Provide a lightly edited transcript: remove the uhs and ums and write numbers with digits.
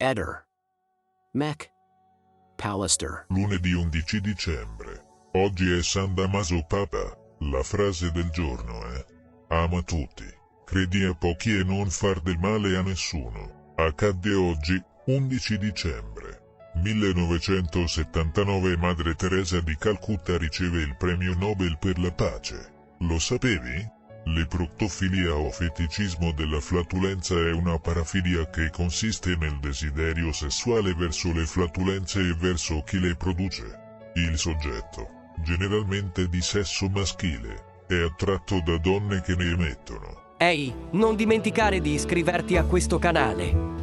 Eder. Mac. Pallister. Lunedì 11 dicembre. Oggi è San Damaso Papa. La frase del giorno è: ama tutti, credi a pochi e non far del male a nessuno. Accadde oggi, 11 dicembre 1979. Madre Teresa di Calcutta riceve il premio Nobel per la pace. Lo sapevi? L'eproctofilia o feticismo della flatulenza è una parafilia che consiste nel desiderio sessuale verso le flatulenze e verso chi le produce. Il soggetto, generalmente di sesso maschile, è attratto da donne che ne emettono. Ehi, non dimenticare di iscriverti a questo canale.